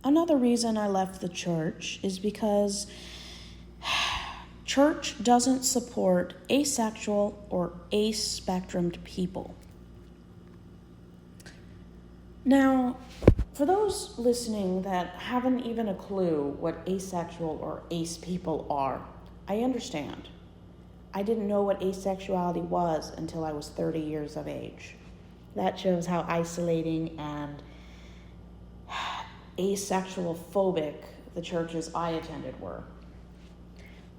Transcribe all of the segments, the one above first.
Another reason I left the church is because church doesn't support asexual or ace-spectrumed people. Now, for those listening that haven't even a clue what asexual or ace people are, I understand. I didn't know what asexuality was until I was 30 years of age. That shows how isolating and asexual phobic the churches I attended were.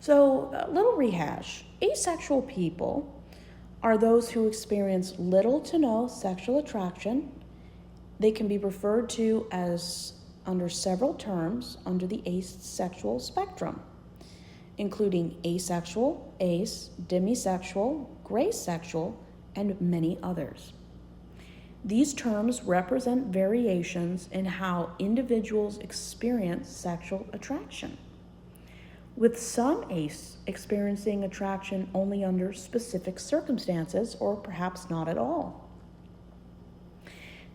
So, a little rehash. Asexual people are those who experience little to no sexual attraction. They can be referred to as under several terms under the asexual spectrum, including asexual, ace, demisexual, gray sexual, and many others. These terms represent variations in how individuals experience sexual attraction, with some ace experiencing attraction only under specific circumstances or perhaps not at all.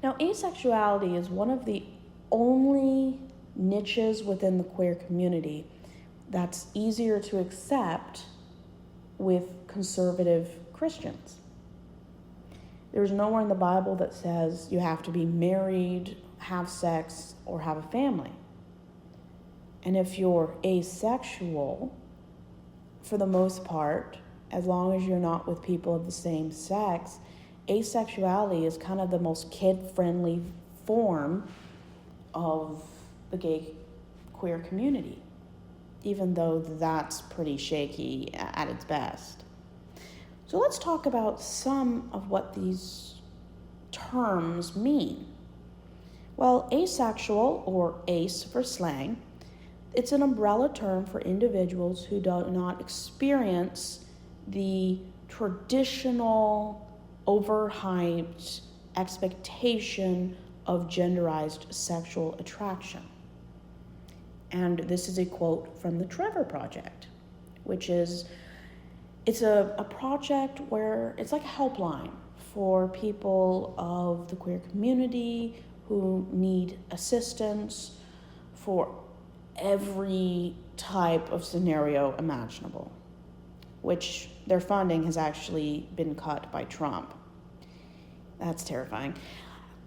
Now, asexuality is one of the only niches within the queer community that's easier to accept with conservative Christians. There's nowhere in the Bible that says you have to be married, have sex, or have a family. And if you're asexual, for the most part, as long as you're not with people of the same sex, asexuality is kind of the most kid-friendly form of the gay queer community, even though that's pretty shaky at its best. So let's talk about some of what these terms mean. Well, asexual, or ace for slang, it's an umbrella term for individuals who do not experience the traditional, overhyped expectation of genderized sexual attraction. And this is a quote from the Trevor Project, which is, it's a project where it's like a helpline for people of the queer community who need assistance for every type of scenario imaginable, which their funding has actually been cut by Trump. That's terrifying.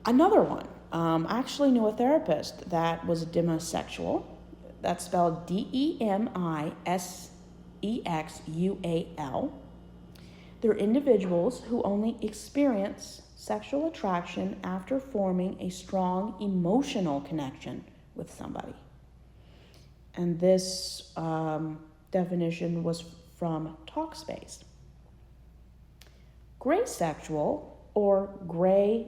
Another one, I actually knew a therapist that was demisexual. That's spelled Demisexual. They're individuals who only experience sexual attraction after forming a strong emotional connection with somebody. And this definition was from Talkspace. Gray sexual, or gray/A,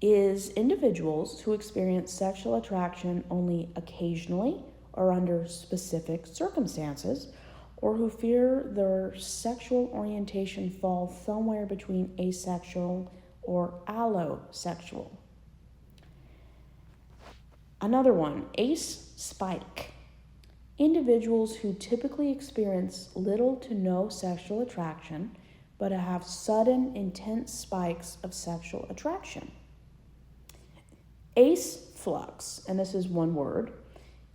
is individuals who experience sexual attraction only occasionally or under specific circumstances, or who fear their sexual orientation falls somewhere between asexual or allosexual. Another one, ace spike. Individuals who typically experience little to no sexual attraction, but have sudden, intense spikes of sexual attraction. Ace flux, and this is one word,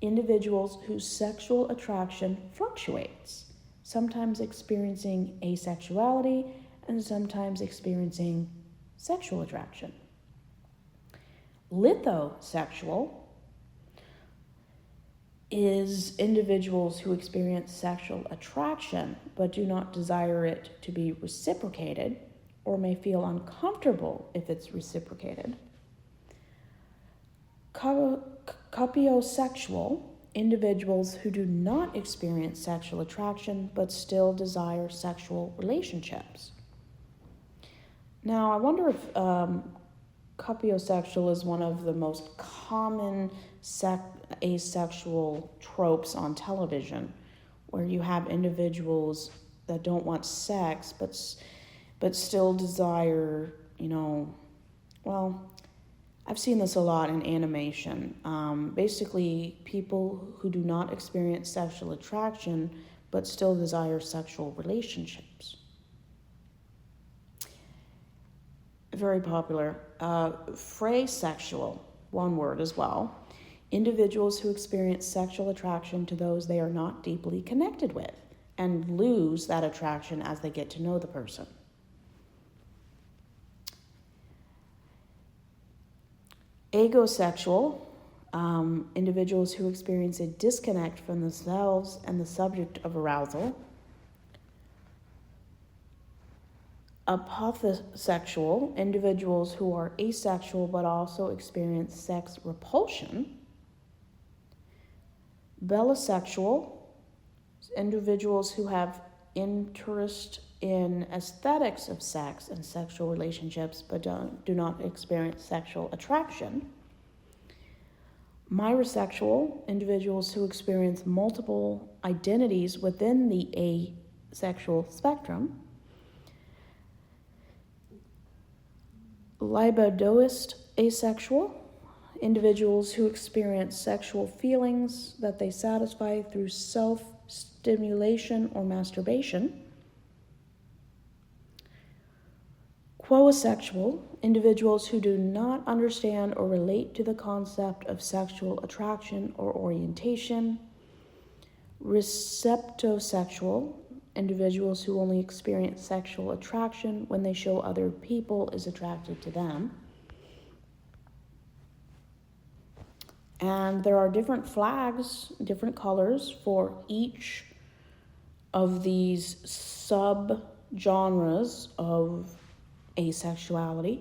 individuals whose sexual attraction fluctuates, sometimes experiencing asexuality and sometimes experiencing sexual attraction. Lithosexual is individuals who experience sexual attraction but do not desire it to be reciprocated or may feel uncomfortable if it's reciprocated. Copiosexual, individuals who do not experience sexual attraction but still desire sexual relationships. Now, I wonder if copiosexual is one of the most common asexual tropes on television, where you have individuals that don't want sex but still desire, I've seen this a lot in animation. Basically, people who do not experience sexual attraction but still desire sexual relationships. Very popular. Phrasexual, one word as well, individuals who experience sexual attraction to those they are not deeply connected with and lose that attraction as they get to know the person. Asexual, individuals who experience a disconnect from themselves and the subject of arousal. Apothosexual, individuals who are asexual but also experience sex repulsion. Bellisexual, individuals who have interest in aesthetics of sex and sexual relationships but do not experience sexual attraction. Myrisexual, individuals who experience multiple identities within the asexual spectrum. Libidoist asexual, individuals who experience sexual feelings that they satisfy through self-stimulation or masturbation. Quoasexual, individuals who do not understand or relate to the concept of sexual attraction or orientation. Receptosexual, individuals who only experience sexual attraction when they show other people is attracted to them. And there are different flags, different colors for each of these sub-genres of asexuality.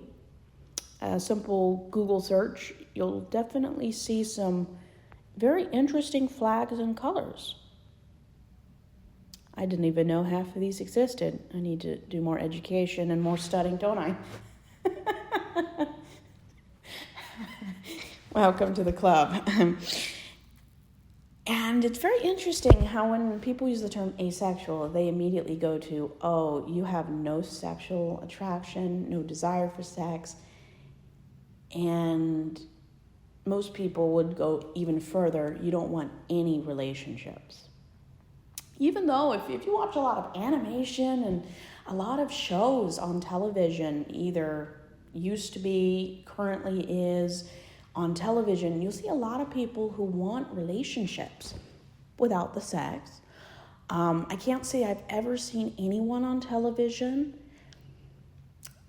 A simple Google search, you'll definitely see some very interesting flags and colors. I didn't even know half of these existed. I need to do more education and more studying, don't I? Welcome to the club. And it's very interesting how when people use the term asexual, they immediately go to, oh, you have no sexual attraction, no desire for sex. And most people would go even further, you don't want any relationships. Even though if you watch a lot of animation and a lot of shows on television, either used to be, currently is, on television, you'll see a lot of people who want relationships without the sex. I can't say I've ever seen anyone on television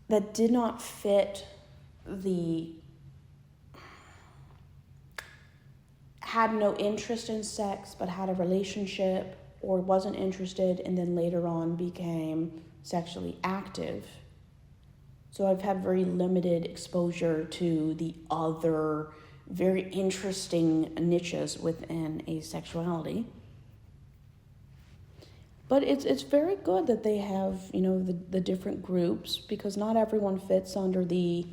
that did not fit had no interest in sex but had a relationship, or wasn't interested and then later on became sexually active. So I've had very limited exposure to the other very interesting niches within asexuality. But it's very good that they have, the different groups, because not everyone fits under the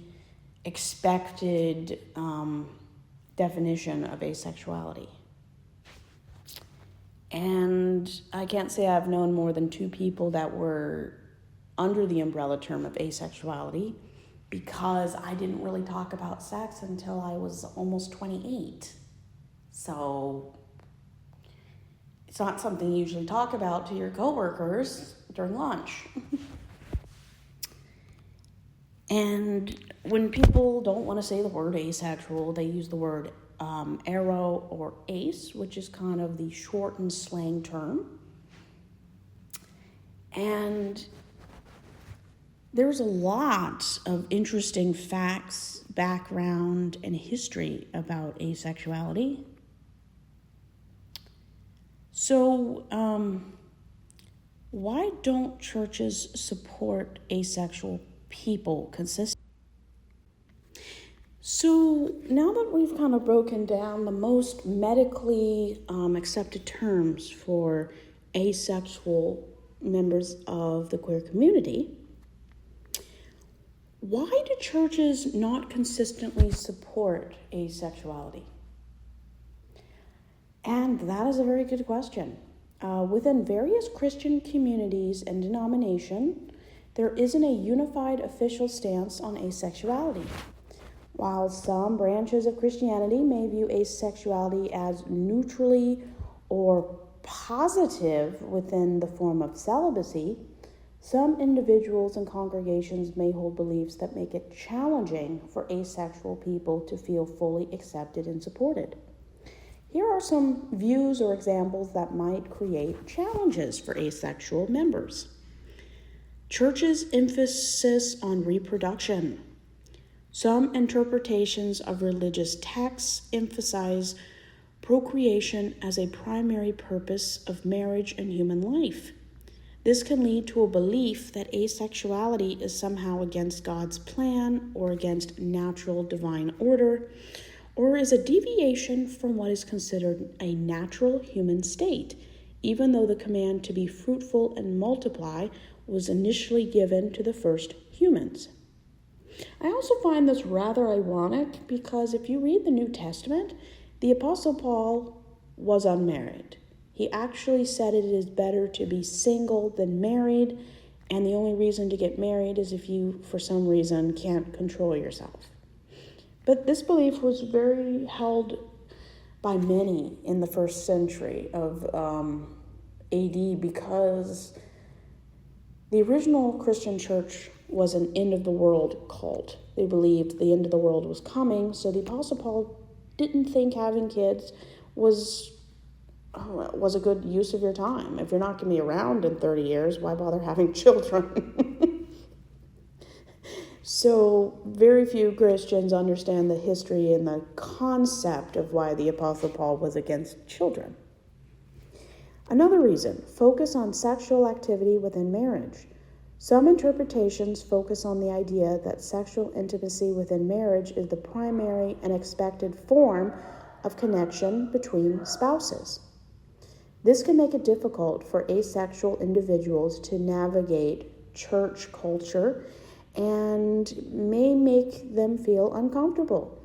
expected definition of asexuality. And I can't say I've known more than 2 people that were under the umbrella term of asexuality, because I didn't really talk about sex until I was almost 28. So it's not something you usually talk about to your coworkers during lunch. And when people don't want to say the word asexual, they use the word aro or ace, which is kind of the shortened slang term. And there's a lot of interesting facts, background, and history about asexuality. So, why don't churches support asexual people consistently? So, now that we've kind of broken down the most medically accepted terms for asexual members of the queer community, why do churches not consistently support asexuality? And that is a very good question. Within various Christian communities and denomination, there isn't a unified official stance on asexuality. While some branches of Christianity may view asexuality as neutrally or positive within the form of celibacy, Some individuals and congregations may hold beliefs that make it challenging for asexual people to feel fully accepted and supported. Here are some views or examples that might create challenges for asexual members. Church's emphasis on reproduction. Some interpretations of religious texts emphasize procreation as a primary purpose of marriage and human life. This can lead to a belief that asexuality is somehow against God's plan or against natural divine order, or is a deviation from what is considered a natural human state, even though the command to be fruitful and multiply was initially given to the first humans. I also find this rather ironic because if you read the New Testament, the Apostle Paul was unmarried. He actually said it is better to be single than married, and the only reason to get married is if you, for some reason, can't control yourself. But this belief was very held by many in the first century of AD because the original Christian church was an end-of-the-world cult. They believed the end of the world was coming, so the Apostle Paul didn't think having kids was a good use of your time. If you're not going to be around in 30 years, why bother having children? So very few Christians understand the history and the concept of why the Apostle Paul was against children. Another reason, focus on sexual activity within marriage. Some interpretations focus on the idea that sexual intimacy within marriage is the primary and expected form of connection between spouses. This can make it difficult for asexual individuals to navigate church culture and may make them feel uncomfortable.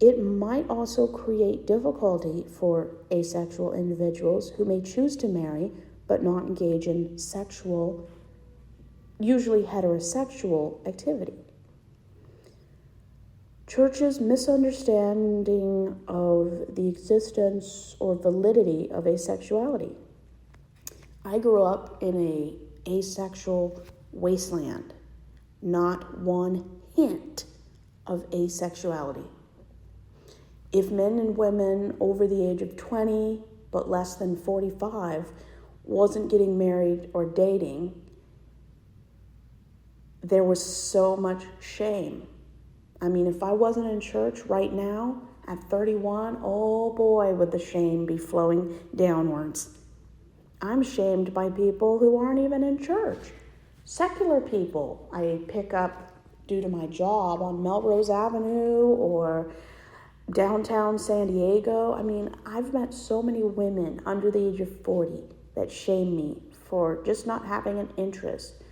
It might also create difficulty for asexual individuals who may choose to marry but not engage in sexual, usually heterosexual activity. Church's misunderstanding of the existence or validity of asexuality. I grew up in an asexual wasteland. Not one hint of asexuality. If men and women over the age of 20 but less than 45 wasn't getting married or dating, there was so much shame. I mean, if I wasn't in church right now at 31, oh boy, would the shame be flowing downwards. I'm shamed by people who aren't even in church. Secular people I pick up due to my job on Melrose Avenue or downtown San Diego. I mean, I've met so many women under the age of 40 that shame me for just not having an interest